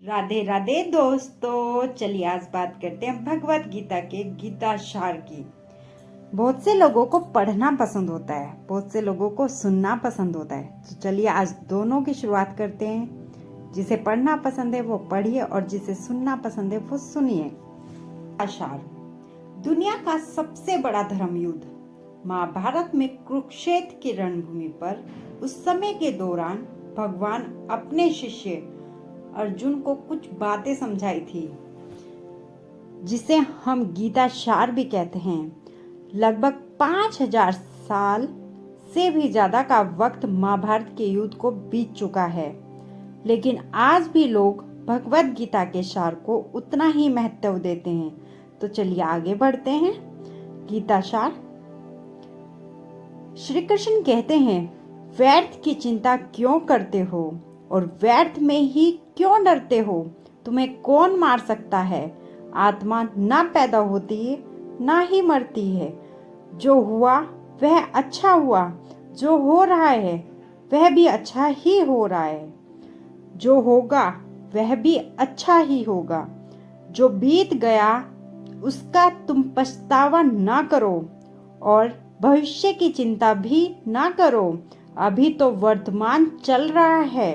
राधे राधे दोस्तों, चलिए आज बात करते हैं भगवत गीता के गीता सार की। बहुत से लोगों को पढ़ना पसंद होता है, बहुत से लोगों को सुनना पसंद होता है। तो चलिए आज दोनों की शुरुआत करते हैं। जिसे पढ़ना पसंद है वो पढ़िए और जिसे सुनना पसंद है वो सुनिए। सार, दुनिया का सबसे बड़ा धर्म युद्ध महाभारत में कुरुक्षेत्र की रणभूमि पर उस समय के दौरान भगवान अपने शिष्य अर्जुन को कुछ बातें समझाई थी, जिसे हम गीता सार भी कहते हैं। लगभग 5000 साल से भी ज्यादा का वक्त महाभारत के युद्ध को बीत चुका है, लेकिन आज भी लोग भगवत गीता के सार को उतना ही महत्व देते हैं। तो चलिए आगे बढ़ते हैं। गीता सार। श्री कृष्ण कहते हैं, व्यर्थ की चिंता क्यों करते हो और व्यर्थ में ही क्यों डरते हो? तुम्हें कौन मार सकता है? आत्मा ना पैदा होती है ना ही मरती है। जो हुआ वह अच्छा हुआ, जो हो रहा है वह भी अच्छा ही हो रहा है, जो होगा वह भी अच्छा ही होगा। जो बीत गया उसका तुम पछतावा ना करो और भविष्य की चिंता भी ना करो। अभी तो वर्तमान चल रहा है।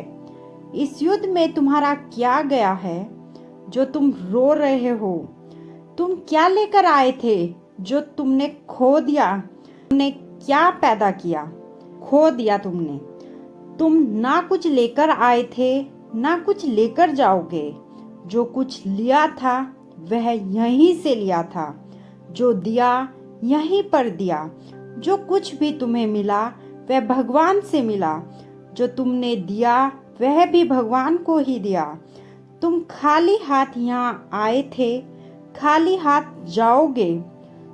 इस युद्ध में तुम्हारा क्या गया है जो तुम रो रहे हो? तुम क्या लेकर आए थे जो तुमने खो दिया? तुमने क्या पैदा किया, खो दिया तुमने? तुम ना कुछ लेकर आए थे ना कुछ लेकर जाओगे। जो कुछ लिया था वह यहीं से लिया था, जो दिया यहीं पर दिया। जो कुछ भी तुम्हें मिला वह भगवान से मिला। जो तुमने दिया वह भी भगवान को ही दिया। तुम खाली हाथ यहाँ आए थे, खाली हाथ जाओगे।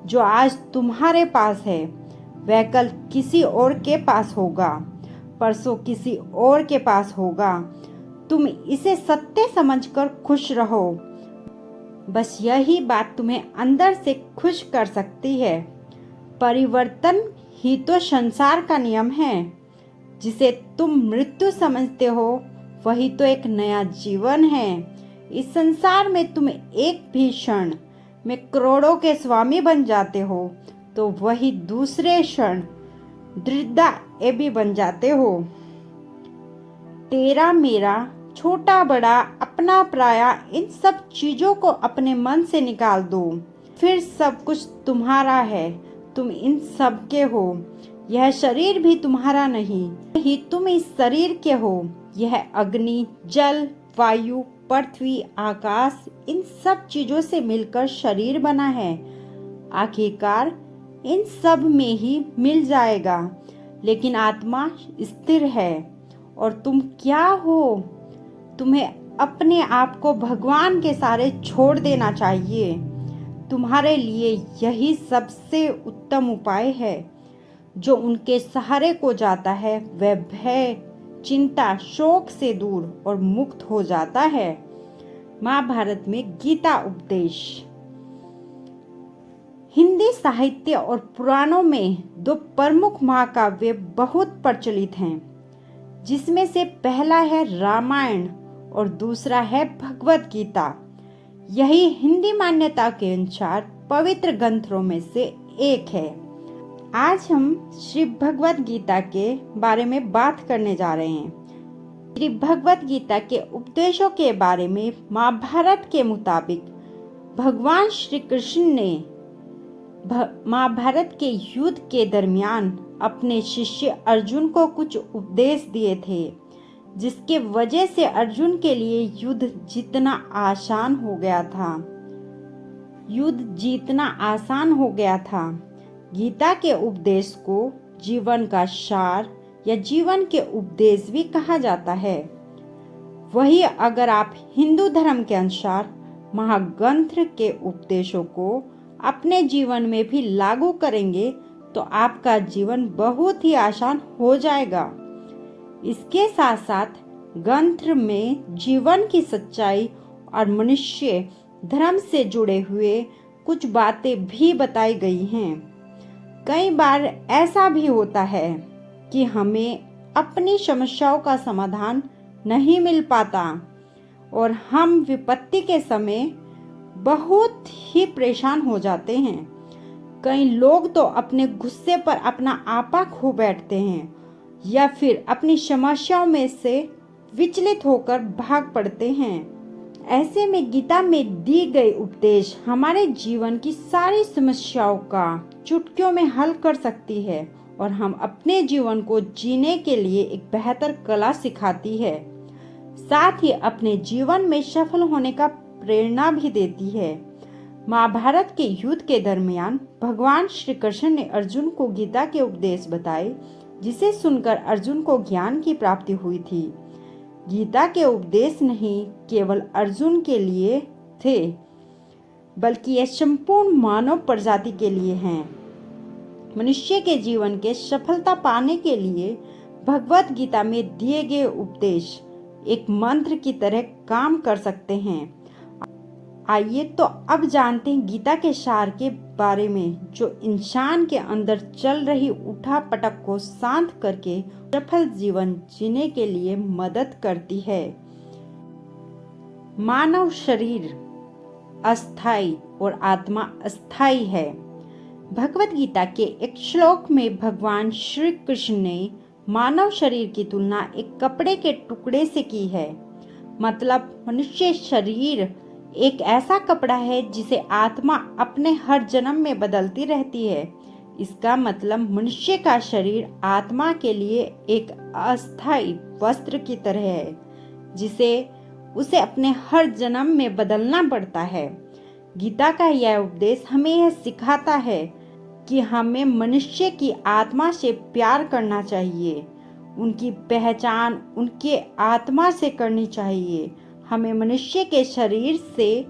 जो आज तुम्हारे पास है वह कल किसी और के पास होगा, परसों किसी और के पास होगा। तुम इसे सत्य समझकर खुश रहो। बस यही बात तुम्हें अंदर से खुश कर सकती है। परिवर्तन ही तो संसार का नियम है। जिसे तुम मृत्यु समझते हो वही तो एक नया जीवन है। इस संसार में तुम एक भी क्षण में करोड़ों के स्वामी बन जाते हो तो वही दूसरे क्षण दृढ़ता भी बन जाते हो। तेरा मेरा, छोटा बड़ा, अपना पराया, इन सब चीजों को अपने मन से निकाल दो, फिर सब कुछ तुम्हारा है। तुम इन सब के हो। यह शरीर भी तुम्हारा नहीं ही, तुम इस शरीर के हो। यह अग्नि, जल, वायु, पृथ्वी, आकाश, इन सब चीजों से मिलकर शरीर बना है। आखिरकार इन सब में ही मिल जाएगा, लेकिन आत्मा स्थिर है। और तुम क्या हो? तुम्हें अपने आप को भगवान के सारे छोड़ देना चाहिए। तुम्हारे लिए यही सबसे उत्तम उपाय है। जो उनके सहारे को जाता है वह भय, चिंता, शोक से दूर और मुक्त हो जाता है। महाभारत में गीता उपदेश। हिंदी साहित्य और पुराणों में दो प्रमुख महाकाव्य बहुत प्रचलित हैं, जिसमें से पहला है रामायण और दूसरा है भगवत गीता। यही हिंदी मान्यता के अनुसार पवित्र ग्रंथों में से एक है। आज हम श्री भगवत गीता के बारे में बात करने जा रहे हैं। श्री भगवत गीता के उपदेशों के बारे में महाभारत के मुताबिक भगवान श्री कृष्ण ने महाभारत के युद्ध के दरमियान अपने शिष्य अर्जुन को कुछ उपदेश दिए थे, जिसके वजह से अर्जुन के लिए युद्ध जीतना आसान हो गया था। गीता के उपदेश को जीवन का सार या जीवन के उपदेश भी कहा जाता है। वही अगर आप हिंदू धर्म के अनुसार महाग्रंथ के उपदेशों को अपने जीवन में भी लागू करेंगे तो आपका जीवन बहुत ही आसान हो जाएगा। इसके साथ साथ ग्रंथ में जीवन की सच्चाई और मनुष्य धर्म से जुड़े हुए कुछ बातें भी बताई गई हैं। कई बार ऐसा भी होता है कि हमें अपनी समस्याओं का समाधान नहीं मिल पाता और हम विपत्ति के समय बहुत ही परेशान हो जाते हैं। कई लोग तो अपने गुस्से पर अपना आपा खो बैठते हैं या फिर अपनी समस्याओं में से विचलित होकर भाग पड़ते हैं। ऐसे में गीता में दी गई उपदेश हमारे जीवन की सारी समस्याओं का चुटकियों में हल कर सकती है और हम अपने जीवन को जीने के लिए एक बेहतर कला सिखाती है। साथ ही अपने जीवन में सफल होने का प्रेरणा भी देती है। महाभारत के युद्ध के दरमियान भगवान श्री कृष्ण ने अर्जुन को गीता के उपदेश बताए, जिसे सुनकर अर्जुन को ज्ञान की प्राप्ति हुई थी। गीता के उपदेश नहीं केवल अर्जुन के लिए थे, बल्कि ये संपूर्ण मानव प्रजाति के लिए हैं। मनुष्य के जीवन के सफलता पाने के लिए भगवत गीता में दिए गए उपदेश एक मंत्र की तरह काम कर सकते हैं। आइए तो अब जानते हैं गीता के सार के बारे में, जो इंसान के अंदर चल रही उठा पटक को शांत करके सफल जीवन जीने के लिए मदद करती है। मानव शरीर अस्थाई और आत्मा अस्थाई है। भगवत गीता के एक श्लोक में भगवान श्री कृष्ण ने मानव शरीर की तुलना एक कपड़े के टुकड़े से की है। मतलब मनुष्य शरीर एक ऐसा कपड़ा है जिसे आत्मा अपने हर जन्म में बदलती रहती है। इसका मतलब मनुष्य का शरीर आत्मा के लिए एक अस्थायी वस्त्र की तरह है, जिसे उसे अपने हर जन्म में बदलना पड़ता है। गीता का यह उपदेश हमें यह सिखाता है कि हमें मनुष्य की आत्मा से प्यार करना चाहिए, उनकी पहचान उनके आत्मा से करनी चाहिए। हमें मनुष्य के शरीर से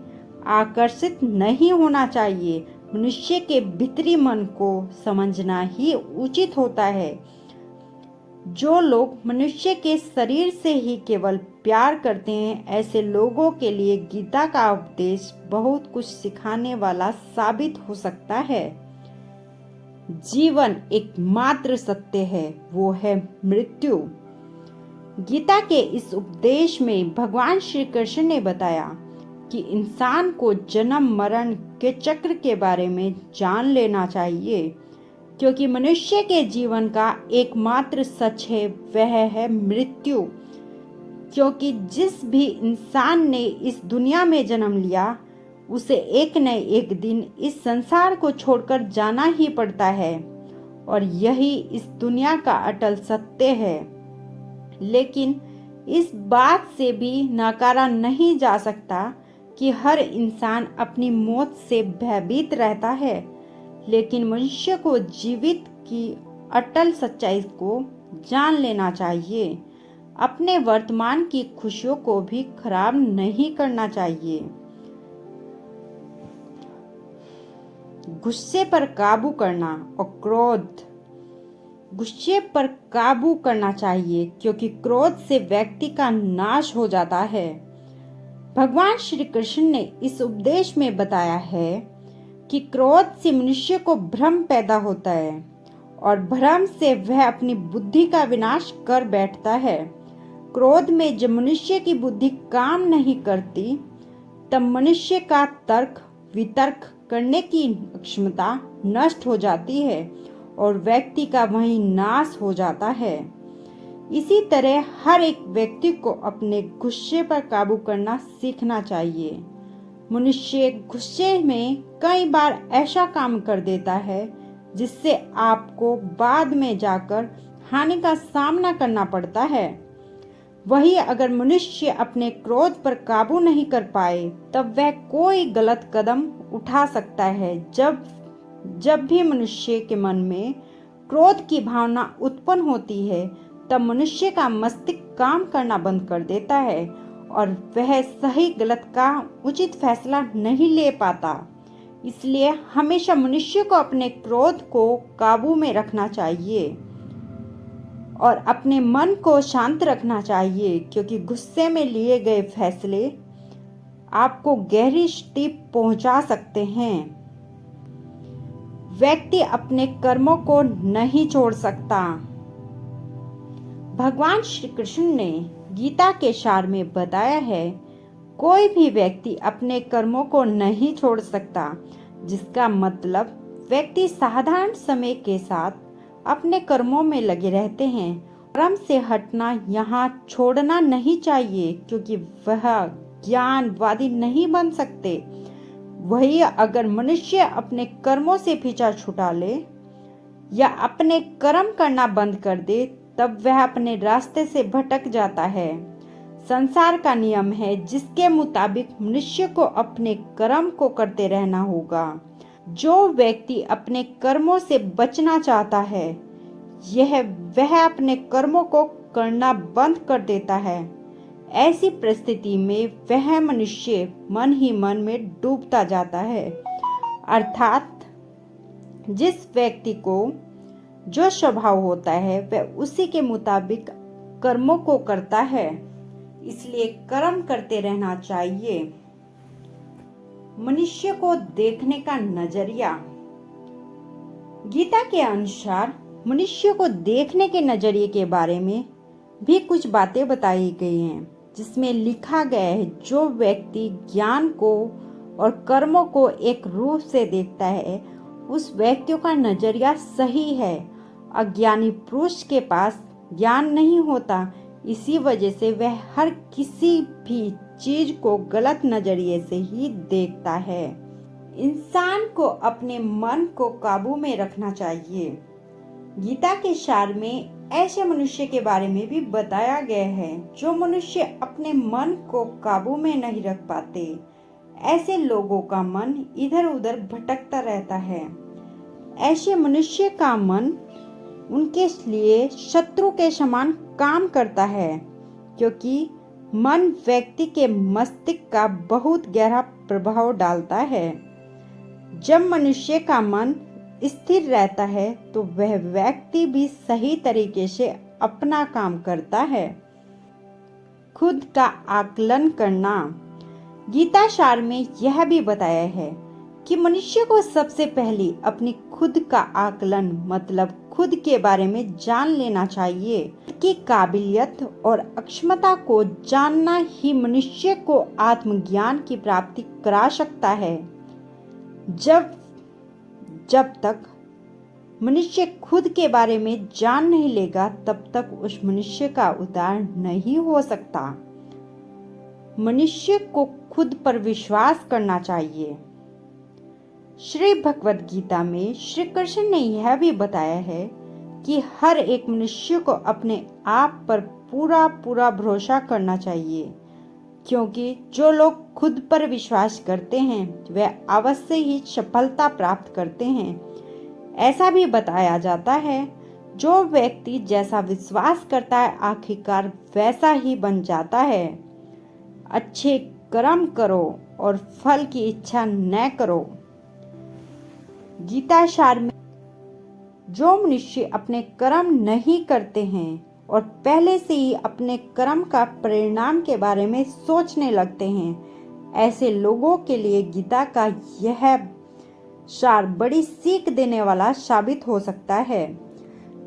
आकर्षित नहीं होना चाहिए। मनुष्य के भीतरी मन को समझना ही उचित होता है। जो लोग मनुष्य के शरीर से ही केवल प्यार करते हैं, ऐसे लोगों के लिए गीता का उपदेश बहुत कुछ सिखाने वाला साबित हो सकता है। जीवन एकमात्र सत्य है, वो है मृत्यु। गीता के इस उपदेश में भगवान श्री कृष्ण ने बताया कि इंसान को जन्म मरण के चक्र के बारे में जान लेना चाहिए, क्योंकि मनुष्य के जीवन का एकमात्र सच है, वह है मृत्यु। क्योंकि जिस भी इंसान ने इस दुनिया में जन्म लिया, उसे एक न एक दिन इस संसार को छोड़कर जाना ही पड़ता है, और यही इस दुनिया का अटल सत्य है। लेकिन इस बात से भी नकारा नहीं जा सकता कि हर इंसान अपनी मौत से भयभीत रहता है, लेकिन मनुष्य को जीवित की अटल सच्चाई को जान लेना चाहिए। अपने वर्तमान की खुशियों को भी खराब नहीं करना चाहिए। गुस्से पर काबू करना और क्रोध। गुस्से पर काबू करना चाहिए, क्योंकि क्रोध से व्यक्ति का नाश हो जाता है। भगवान श्री कृष्ण ने इस उपदेश में बताया है कि क्रोध से मनुष्य को भ्रम पैदा होता है और भ्रम से वह अपनी बुद्धि का विनाश कर बैठता है। क्रोध में जब मनुष्य की बुद्धि काम नहीं करती, तब मनुष्य का तर्क वितर्क करने की क्षमता नष्ट हो जाती है और व्यक्ति का वहीं नाश हो जाता है। इसी तरह हर एक व्यक्ति को अपने गुस्से पर काबू करना सीखना चाहिए। मनुष्य गुस्से में कई बार ऐसा काम कर देता है जिससे आपको बाद में जाकर हानि का सामना करना पड़ता है। वही अगर मनुष्य अपने क्रोध पर काबू नहीं कर पाए, तब वह कोई गलत कदम उठा सकता है। जब भी मनुष्य के मन में क्रोध की भावना उत्पन्न होती है, तब मनुष्य का मस्तिष्क काम करना बंद कर देता है और वह सही गलत का उचित फैसला नहीं ले पाता। इसलिए हमेशा मनुष्य को अपने क्रोध को काबू में रखना चाहिए और अपने मन को शांत रखना चाहिए, क्योंकि गुस्से में लिए गए फैसले आपको गहरी स्थिति पहुंचा सकते हैं। व्यक्ति अपने कर्मों को नहीं छोड़ सकता। भगवान श्री कृष्ण ने गीता के सार में बताया है, कोई भी व्यक्ति अपने कर्मों को नहीं छोड़ सकता, जिसका मतलब व्यक्ति साधारण समय के साथ अपने कर्मों में लगे रहते हैं। कर्म से हटना यहाँ छोड़ना नहीं चाहिए, क्योंकि वह ज्ञानवादी नहीं बन सकते। वही अगर मनुष्य अपने कर्मों से पीछा छुड़ा ले या अपने कर्म करना बंद कर दे, तब वह अपने रास्ते से भटक जाता है। संसार का नियम है जिसके मुताबिक मनुष्य को अपने कर्म को करते रहना होगा। जो व्यक्ति अपने कर्मों से बचना चाहता है, वह अपने कर्मों को करना बंद कर देता है। ऐसी परिस्थिति में वह मनुष्य मन ही मन में डूबता जाता है। अर्थात जिस व्यक्ति को जो स्वभाव होता है वह उसी के मुताबिक कर्मों को करता है। इसलिए कर्म करते रहना चाहिए। मनुष्य को देखने का नजरिया। गीता के अनुसार मनुष्य को देखने के नजरिए के बारे में भी कुछ बातें बताई गई हैं, जिसमें लिखा गया है जो व्यक्ति ज्ञान को और कर्मों को एक रूप से देखता है, उस व्यक्ति का नजरिया सही है। अज्ञानी पुरुष के पास ज्ञान नहीं होता, इसी वजह से वह हर किसी भी चीज को गलत नजरिए से ही देखता है। इंसान को अपने मन को काबू में रखना चाहिए। गीता के सार में ऐसे मनुष्य के बारे में भी बताया गया है जो मनुष्य अपने मन को काबू में नहीं रख पाते। ऐसे लोगों का मन इधर उधर भटकता रहता है। ऐसे मनुष्य का मन उनके लिए शत्रु के समान काम करता है, क्योंकि मन व्यक्ति के मस्तिष्क का बहुत गहरा प्रभाव डालता है। जब मनुष्य का मन स्थिर रहता है तो वह व्यक्ति भी सही तरीके से अपना काम करता है। खुद का आकलन करना। गीता सार में यह भी बताया है कि मनुष्य को सबसे पहले अपनी खुद का आकलन मतलब खुद के बारे में जान लेना चाहिए। कि काबिलियत और अक्षमता को जानना ही मनुष्य को आत्मज्ञान की प्राप्ति करा सकता है। जब तक मनुष्य खुद के बारे में जान नहीं लेगा, तब तक उस मनुष्य का उद्धार नहीं हो सकता। मनुष्य को खुद पर विश्वास करना चाहिए। श्री भगवद गीता में श्री कृष्ण ने यह भी बताया है कि हर एक मनुष्य को अपने आप पर पूरा भरोसा करना चाहिए, क्योंकि जो लोग खुद पर विश्वास करते हैं वे अवश्य ही सफलता प्राप्त करते हैं। ऐसा भी बताया जाता है जो व्यक्ति जैसा विश्वास करता है आखिरकार वैसा ही बन जाता है। अच्छे कर्म करो और फल की इच्छा न करो। गीता सार में जो मनुष्य अपने कर्म नहीं करते हैं और पहले से ही अपने कर्म का परिणाम के बारे में सोचने लगते हैं, ऐसे लोगों के लिए गीता का यह सार बड़ी सीख देने वाला साबित हो सकता है।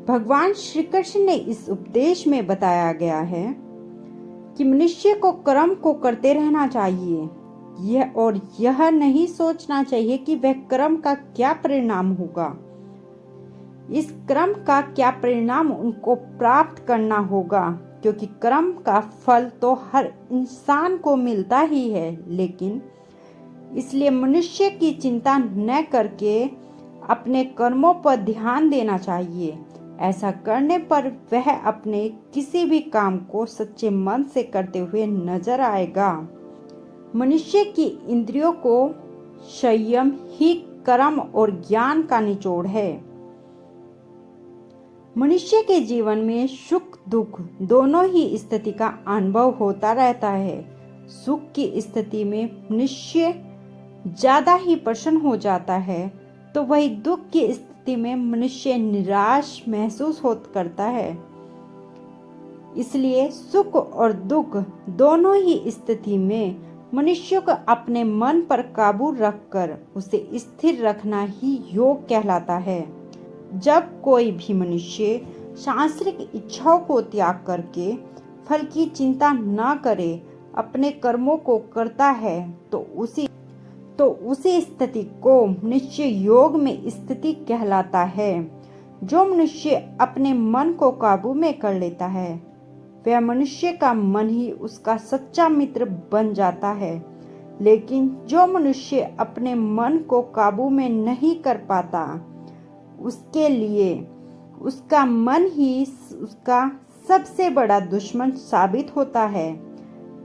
भगवान श्री कृष्ण ने इस उपदेश में बताया गया है कि मनुष्य को कर्म को करते रहना चाहिए, यह नहीं सोचना चाहिए कि वह कर्म का क्या परिणाम होगा। इस कर्म का क्या परिणाम उनको प्राप्त करना होगा, क्योंकि कर्म का फल तो हर इंसान को मिलता ही है। लेकिन इसलिए मनुष्य की चिंता न करके अपने कर्मों पर ध्यान देना चाहिए। ऐसा करने पर वह अपने किसी भी काम को सच्चे मन से करते हुए नजर आएगा। मनुष्य की इंद्रियों को संयम ही कर्म और ज्ञान का निचोड़ है। मनुष्य के जीवन में सुख दुख दोनों ही स्थिति का अनुभव होता रहता है। सुख की स्थिति में मनुष्य ज्यादा ही प्रसन्न हो जाता है, तो वही दुख की स्थिति में मनुष्य निराश महसूस करता है। इसलिए सुख और दुख दोनों ही स्थिति में मनुष्य को अपने मन पर काबू रखकर उसे स्थिर रखना ही योग कहलाता है। जब कोई भी मनुष्य सांसारिक इच्छाओं को त्याग करके फल की चिंता न करे, अपने कर्मों को करता है तो उसी स्थिति को मनुष्य योग में स्थिति कहलाता है। जो मनुष्य अपने मन को काबू में कर लेता है वह मनुष्य का मन ही उसका सच्चा मित्र बन जाता है। लेकिन जो मनुष्य अपने मन को काबू में नहीं कर पाता उसके लिए उसका मन ही उसका सबसे बड़ा दुश्मन साबित होता है।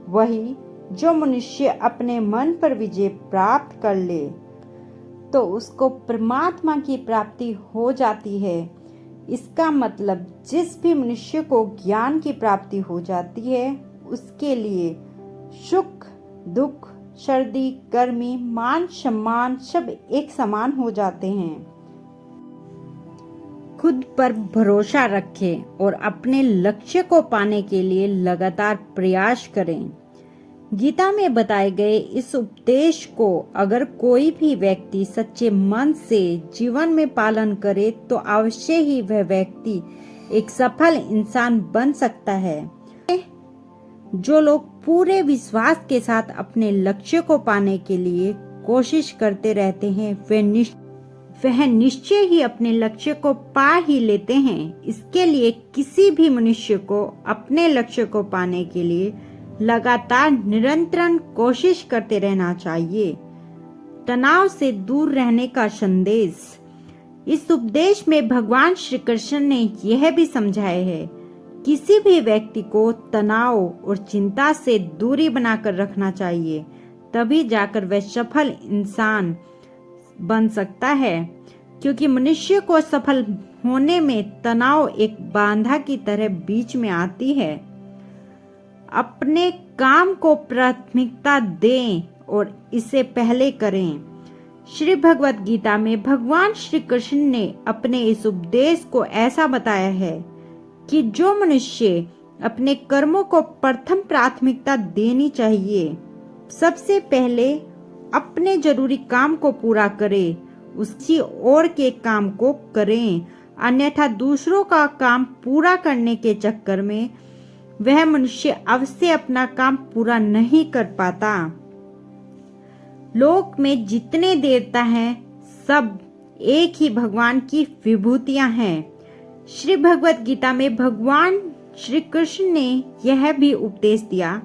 वही जो मनुष्य अपने मन पर विजय प्राप्त कर ले तो उसको परमात्मा की प्राप्ति हो जाती है। इसका मतलब जिस भी मनुष्य को ज्ञान की प्राप्ति हो जाती है उसके लिए सुख दुख सर्दी गर्मी मान सम्मान सब एक समान हो जाते हैं। खुद पर भरोसा रखें और अपने लक्ष्य को पाने के लिए लगातार प्रयास करें। गीता में बताए गए इस उपदेश को अगर कोई भी व्यक्ति सच्चे मन से जीवन में पालन करे तो अवश्य ही वह व्यक्ति एक सफल इंसान बन सकता है। जो लोग पूरे विश्वास के साथ अपने लक्ष्य को पाने के लिए कोशिश करते रहते हैं वह निश्चय ही अपने लक्ष्य को पा ही लेते हैं। इसके लिए किसी भी मनुष्य को अपने लक्ष्य को पाने के लिए लगातार निरंतर कोशिश करते रहना चाहिए। तनाव से दूर रहने का संदेश। इस उपदेश में भगवान श्री कृष्ण ने यह भी समझाया है किसी भी व्यक्ति को तनाव और चिंता से दूरी बनाकर रखना चाहिए, तभी जाकर वह सफल इंसान बन सकता है। क्योंकि मनुष्य को सफल होने में तनाव एक बाधा की तरह बीच में आती है। अपने काम को प्राथमिकता दें और इसे पहले करें। श्री भगवत गीता में भगवान श्री कृष्ण ने अपने इस उपदेश को ऐसा बताया है कि जो मनुष्य अपने कर्मों को प्रथम प्राथमिकता देनी चाहिए, सबसे पहले अपने जरूरी काम को पूरा करे, उसी और के काम को करें। अन्यथा दूसरों का काम पूरा करने के चक्कर में वह मनुष्य अवश्य अपना काम पूरा नहीं कर पाता। लोक में जितने देवता हैं सब एक ही भगवान की विभूतियां हैं। श्री भगवत गीता में भगवान श्री कृष्ण ने यह भी उपदेश दिया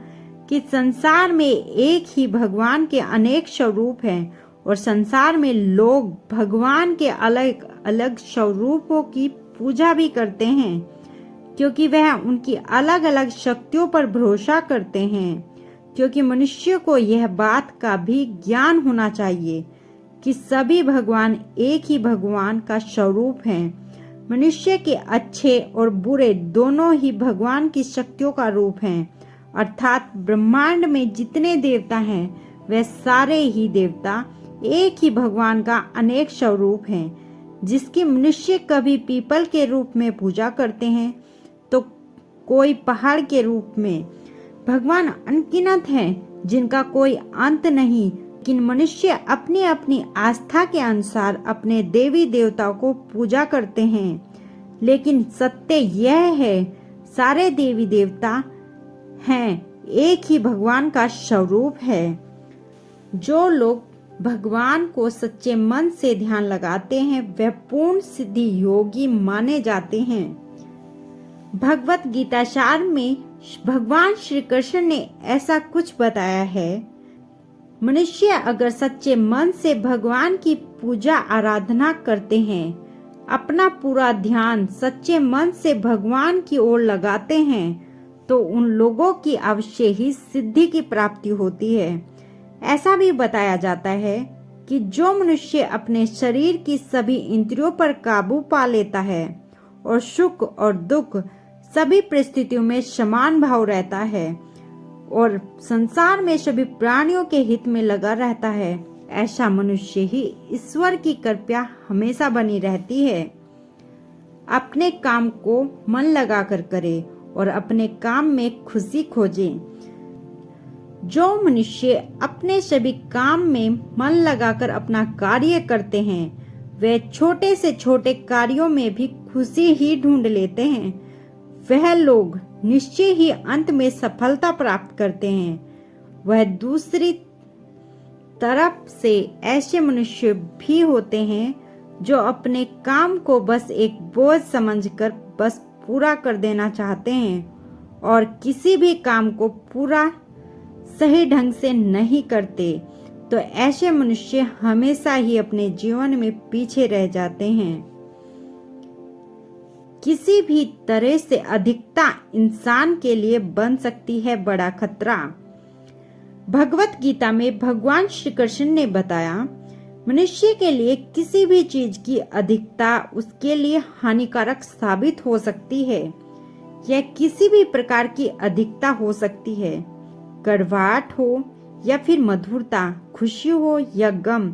कि संसार में एक ही भगवान के अनेक स्वरूप हैं और संसार में लोग भगवान के अलग अलग स्वरूपों की पूजा भी करते हैं, क्योंकि वह उनकी अलग अलग शक्तियों पर भरोसा करते हैं। क्योंकि मनुष्य को यह बात का भी ज्ञान होना चाहिए कि सभी भगवान एक ही भगवान का स्वरूप हैं। मनुष्य के अच्छे और बुरे दोनों ही भगवान की शक्तियों का रूप हैं। अर्थात ब्रह्मांड में जितने देवता हैं वह सारे ही देवता एक ही भगवान का अनेक स्वरूप हैं। जिसकी मनुष्य कभी पीपल के रूप में पूजा करते हैं तो कोई पहाड़ के रूप में। भगवान अनगिनत हैं जिनका कोई अंत नहीं, लेकिन मनुष्य अपनी अपनी आस्था के अनुसार अपने देवी देवताओं को पूजा करते हैं। लेकिन सत्य यह है सारे देवी देवता हैं एक ही भगवान का स्वरूप है। जो लोग भगवान को सच्चे मन से ध्यान लगाते हैं वह पूर्ण सिद्धि योगी माने जाते हैं। भगवत गीता सार में भगवान श्री कृष्ण ने ऐसा कुछ बताया है। मनुष्य अगर सच्चे मन से भगवान की पूजा आराधना करते हैं, अपना पूरा ध्यान सच्चे मन से भगवान की ओर लगाते हैं, तो उन लोगों की अवश्य ही सिद्धि की प्राप्ति होती है। ऐसा भी बताया जाता है कि जो मनुष्य अपने शरीर की सभी इंद्रियों पर काबू पा लेता है और सुख और दुख सभी परिस्थितियों में समान भाव रहता है और संसार में सभी प्राणियों के हित में लगा रहता है, ऐसा मनुष्य ही ईश्वर की कृपा हमेशा बनी रहती है। अपने काम को मन लगाकर करे और अपने काम में खुशी खोजे। जो मनुष्य अपने सभी काम में मन लगाकर अपना कार्य करते हैं वे छोटे से छोटे कार्यों में भी खुशी ही ढूंढ लेते हैं। वह लोग निश्चय ही अंत में सफलता प्राप्त करते हैं। वह दूसरी तरफ से ऐसे मनुष्य भी होते हैं जो अपने काम को बस एक बोझ समझकर बस पूरा कर देना चाहते हैं और किसी भी काम को पूरा सही ढंग से नहीं करते, तो ऐसे मनुष्य हमेशा ही अपने जीवन में पीछे रह जाते हैं। किसी भी तरह से अधिकता इंसान के लिए बन सकती है बड़ा खतरा। भगवत गीता में भगवान श्री कृष्ण ने बताया, मनुष्य के लिए किसी भी चीज की अधिकता उसके लिए हानिकारक साबित हो सकती है। यह किसी भी प्रकार की अधिकता हो सकती है, कड़वाहट हो या फिर मधुरता, खुशी हो या गम।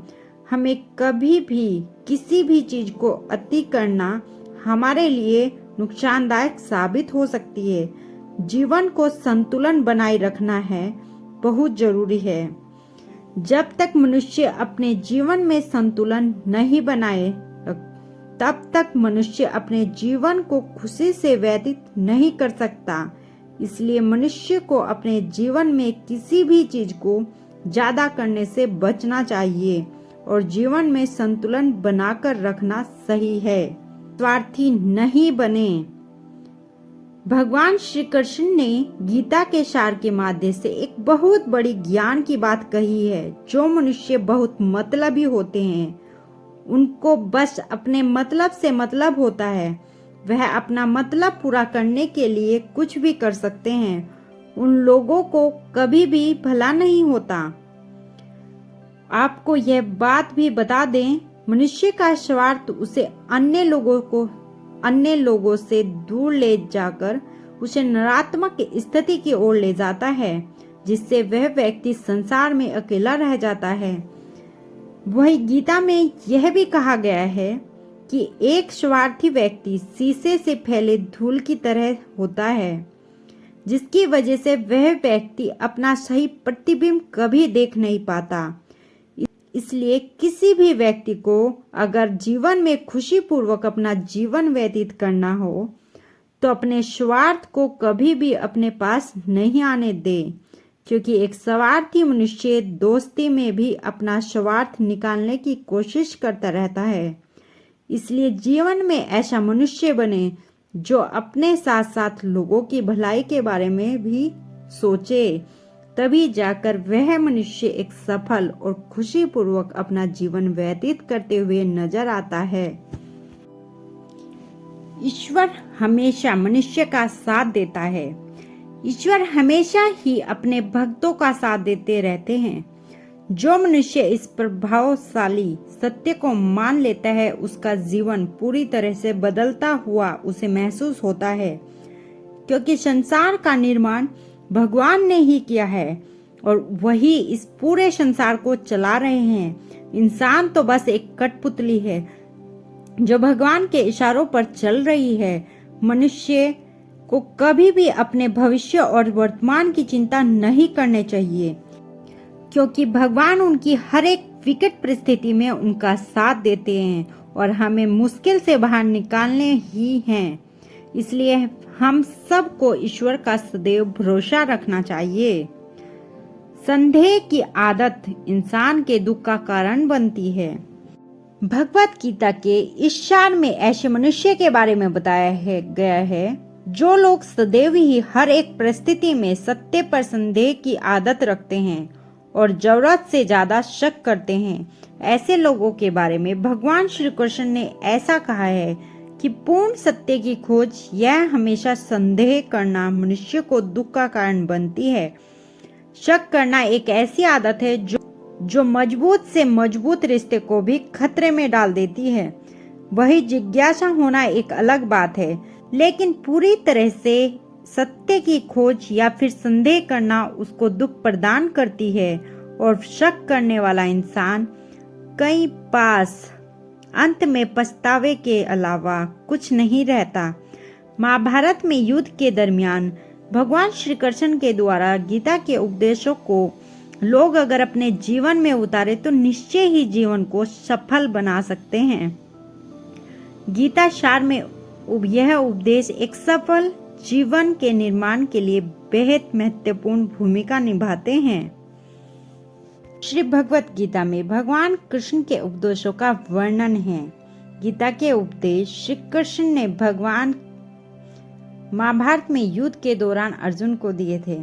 हमें कभी भी किसी भी चीज को अति करना हमारे लिए नुकसानदायक साबित हो सकती है। जीवन को संतुलन बनाए रखना है बहुत जरूरी है। जब तक मनुष्य अपने जीवन में संतुलन नहीं बनाए, तब तक मनुष्य अपने जीवन को खुशी से व्यतीत नहीं कर सकता। इसलिए मनुष्य को अपने जीवन में किसी भी चीज को ज्यादा करने से बचना चाहिए और जीवन में संतुलन बनाकर रखना सही है। स्वार्थी नहीं बने। भगवान श्री कृष्ण ने गीता के सार के माध्यम से एक बहुत बड़ी ज्ञान की बात कही है। जो मनुष्य बहुत मतलबी होते हैं, उनको बस अपने मतलब से मतलब होता है। वह अपना मतलब पूरा करने के लिए कुछ भी कर सकते हैं। उन लोगों को कभी भी भला नहीं होता। आपको यह बात भी बता दें, मनुष्य का स्वार्थ उसे अन्य लोगों से दूर ले जाकर उसे नकारात्मक स्थिति की ओर ले जाता है, जिससे वह व्यक्ति संसार में अकेला रह जाता है। वही गीता में यह भी कहा गया है कि एक स्वार्थी व्यक्ति शीशे से फैले धूल की तरह होता है, जिसकी वजह से वह व्यक्ति अपना सही प्रतिबिंब कभी देख नहीं पाता। इसलिए किसी भी व्यक्ति को अगर जीवन में खुशी पूर्वक अपना जीवन व्यतीत करना हो, तो अपने स्वार्थ को कभी भी अपने पास नहीं आने दे, क्योंकि एक स्वार्थी मनुष्य दोस्ती में भी अपना स्वार्थ निकालने की कोशिश करता रहता है। इसलिए जीवन में ऐसा मनुष्य बने जो अपने साथ साथ लोगों की भलाई के बारे में भी सोचे, तभी जाकर वह मनुष्य एक सफल और खुशी पूर्वक अपना जीवन व्यतीत करते हुए नजर आता है। ईश्वर हमेशा मनुष्य का साथ देता है। ईश्वर हमेशा ही अपने भक्तों का साथ देते रहते हैं। जो मनुष्य इस प्रभावशाली सत्य को मान लेता है, उसका जीवन पूरी तरह से बदलता हुआ उसे महसूस होता है, क्योंकि संसार का निर्माण भगवान ने ही किया है और वही इस पूरे संसार को चला रहे हैं। इंसान तो बस एक कठपुतली है जो भगवान के इशारों पर चल रही है। मनुष्य को कभी भी अपने भविष्य और वर्तमान की चिंता नहीं करनी चाहिए, क्योंकि भगवान उनकी हर एक विकट परिस्थिति में उनका साथ देते हैं और हमें मुश्किल से बाहर निकालने ही हैं। इसलिए हम सबको ईश्वर का सदैव भरोसा रखना चाहिए। संदेह की आदत इंसान के दुख का कारण बनती है। भगवत गीता के इस सार में ऐसे मनुष्य के बारे में बताया गया है जो लोग सदैव ही हर एक परिस्थिति में सत्य पर संदेह की आदत रखते हैं और जरूरत से ज्यादा शक करते हैं। ऐसे लोगों के बारे में भगवान श्री कृष्ण ने ऐसा कहा है कि पूर्ण सत्य की खोज यह हमेशा संदेह करना मनुष्य को दुख का कारण बनती है। शक करना एक ऐसी आदत है जो मजबूत से मजबूत रिश्ते को भी खतरे में डाल देती है। वही जिज्ञासा होना एक अलग बात है, लेकिन पूरी तरह से सत्य की खोज या फिर संदेह करना उसको दुख प्रदान करती है और शक करने वाला इंसान कई पास अंत में पछतावे के अलावा कुछ नहीं रहता। महाभारत में युद्ध के दरमियान भगवान श्री कृष्ण के द्वारा गीता के उपदेशों को लोग अगर अपने जीवन में उतारे तो निश्चय ही जीवन को सफल बना सकते हैं। गीता सार में यह उपदेश एक सफल जीवन के निर्माण के लिए बेहद महत्वपूर्ण भूमिका निभाते हैं। श्री भगवत गीता में भगवान कृष्ण के उपदेशों का वर्णन है। गीता के उपदेश श्री कृष्ण ने भगवान महाभारत में युद्ध के दौरान अर्जुन को दिए थे।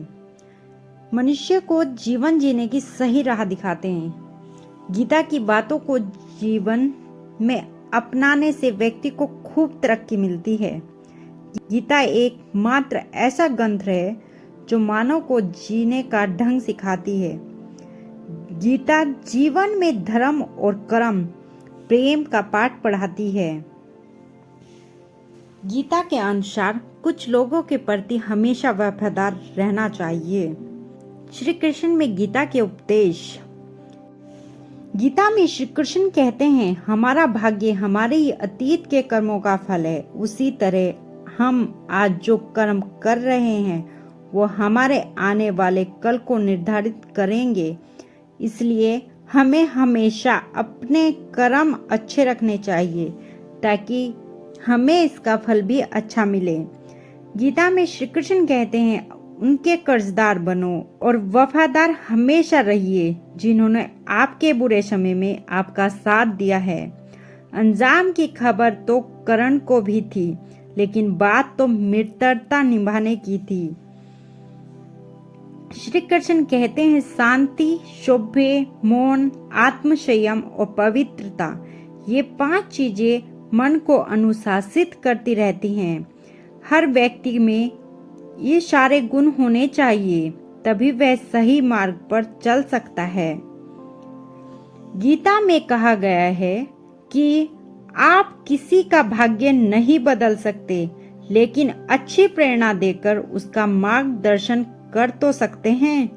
मनुष्य को जीवन जीने की सही राह दिखाते हैं। गीता की बातों को जीवन में अपनाने से व्यक्ति को खूब तरक्की मिलती है। गीता एक मात्र ऐसा ग्रंथ है जो मानव को जीने का ढंग सिखाती है। गीता जीवन में धर्म और कर्म, प्रेम का पाठ पढ़ाती है। गीता के अनुसार कुछ लोगों के प्रति हमेशा वफादार रहना चाहिए। श्री कृष्ण में गीता के उपदेश। गीता में श्री कृष्ण कहते हैं, हमारा भाग्य हमारे ही अतीत के कर्मों का फल है। उसी तरह हम आज जो कर्म कर रहे हैं वो हमारे आने वाले कल को निर्धारित करेंगे। इसलिए हमें हमेशा अपने कर्म अच्छे रखने चाहिए ताकि हमें इसका फल भी अच्छा मिले। गीता में श्री कृष्ण कहते हैं, उनके कर्जदार बनो और वफादार हमेशा रहिए जिन्होंने आपके बुरे समय में आपका साथ दिया है। अंजाम की खबर तो करण को भी थी, लेकिन बात तो मित्रता निभाने की थी। श्री कृष्ण कहते हैं, शांति, शौर्य, मौन, आत्मसंयम और पवित्रता, ये 5 चीजें मन को अनुशासित करती रहती हैं। हर व्यक्ति में ये सारे गुण होने चाहिए, तभी वह सही मार्ग पर चल सकता है। गीता में कहा गया है कि आप किसी का भाग्य नहीं बदल सकते, लेकिन अच्छी प्रेरणा देकर उसका मार्गदर्शन कर तो सकते हैं।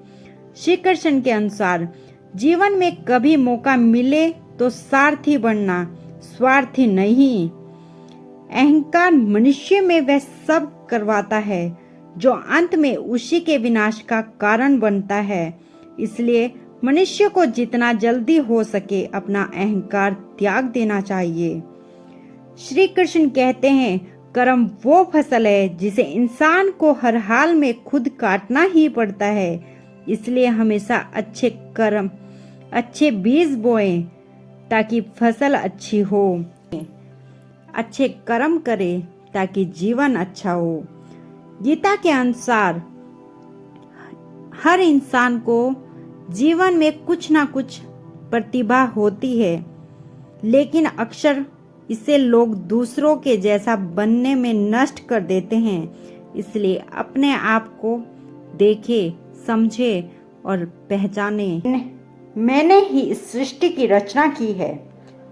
श्री कृष्ण के अनुसार जीवन में कभी मौका मिले तो सारथी बनना, स्वार्थी नहीं। अहंकार मनुष्य में वह सब करवाता है जो अंत में उसी के विनाश का कारण बनता है। इसलिए मनुष्य को जितना जल्दी हो सके अपना अहंकार त्याग देना चाहिए। श्री कृष्ण कहते हैं, कर्म वो फसल है जिसे इंसान को हर हाल में खुद काटना ही पड़ता है। इसलिए हमेशा अच्छे कर्म, अच्छे बीज बोएं ताकि फसल अच्छी हो। अच्छे कर्म करें ताकि जीवन अच्छा हो। गीता के अनुसार हर इंसान को जीवन में कुछ ना कुछ प्रतिभा होती है, लेकिन अक्सर इसे लोग दूसरों के जैसा बनने में नष्ट कर देते हैं। इसलिए अपने आप को देखे, समझे और पहचाने। मैंने ही इस सृष्टि की रचना की है,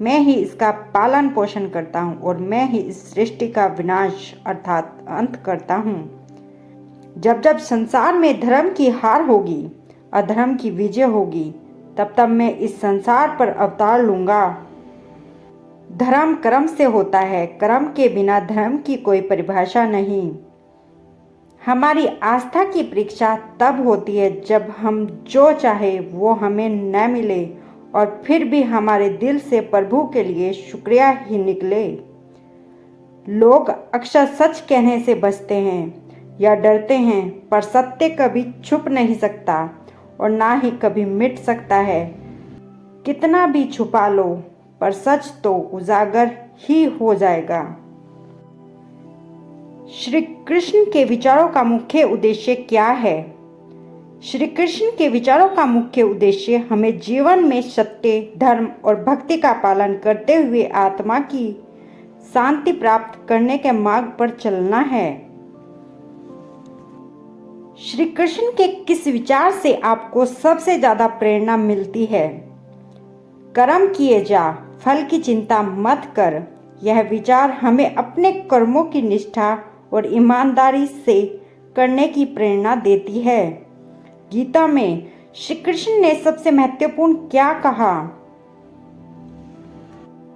मैं ही इसका पालन पोषण करता हूँ और मैं ही इस सृष्टि का विनाश अर्थात अंत करता हूँ। जब जब संसार में धर्म की हार होगी, अधर्म की विजय होगी, तब तब मैं इस संसार पर अवतार लूंगा। धर्म कर्म से होता है, कर्म के बिना धर्म की कोई परिभाषा नहीं। हमारी आस्था की परीक्षा तब होती है जब हम जो चाहे वो हमें न मिले और फिर भी हमारे दिल से प्रभु के लिए शुक्रिया ही निकले। लोग अक्सर सच कहने से बचते हैं या डरते हैं, पर सत्य कभी छुप नहीं सकता और ना ही कभी मिट सकता है। कितना भी छुपा लो पर सच तो उजागर ही हो जाएगा। श्री कृष्ण के विचारों का मुख्य उद्देश्य क्या है? श्री कृष्ण के विचारों का मुख्य उद्देश्य हमें जीवन में सत्य, धर्म और भक्ति का पालन करते हुए आत्मा की शांति प्राप्त करने के मार्ग पर चलना है। श्री कृष्ण के किस विचार से आपको सबसे ज्यादा प्रेरणा मिलती है? कर्म किए जा, फल की चिंता मत कर। यह विचार हमें अपने कर्मों की निष्ठा और ईमानदारी से करने की प्रेरणा देती है। गीता में श्री कृष्ण ने सबसे महत्वपूर्ण क्या कहा?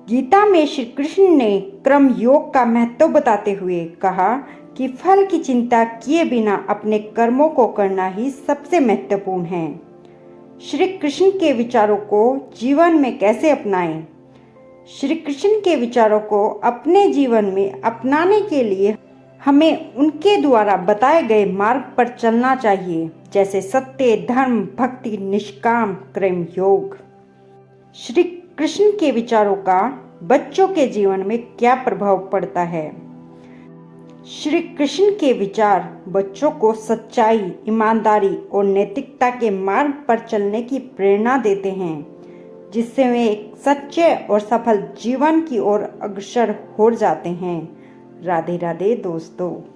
गीता में श्री कृष्ण ने कर्म योग का महत्व बताते हुए कहा कि फल की चिंता किए बिना अपने कर्मों को करना ही सबसे महत्वपूर्ण है। श्री कृष्ण के विचारों को जीवन में कैसे अपनाएं? श्री कृष्ण के विचारों को अपने जीवन में अपनाने के लिए हमें उनके द्वारा बताए गए मार्ग पर चलना चाहिए, जैसे सत्य, धर्म, भक्ति, निष्काम कर्म योग। श्री कृष्ण के विचारों का बच्चों के जीवन में क्या प्रभाव पड़ता है? श्री कृष्ण के विचार बच्चों को सच्चाई, ईमानदारी और नैतिकता के मार्ग पर चलने की प्रेरणा देते हैं, जिससे वे एक सच्चे और सफल जीवन की ओर अग्रसर हो जाते हैं। राधे राधे दोस्तों।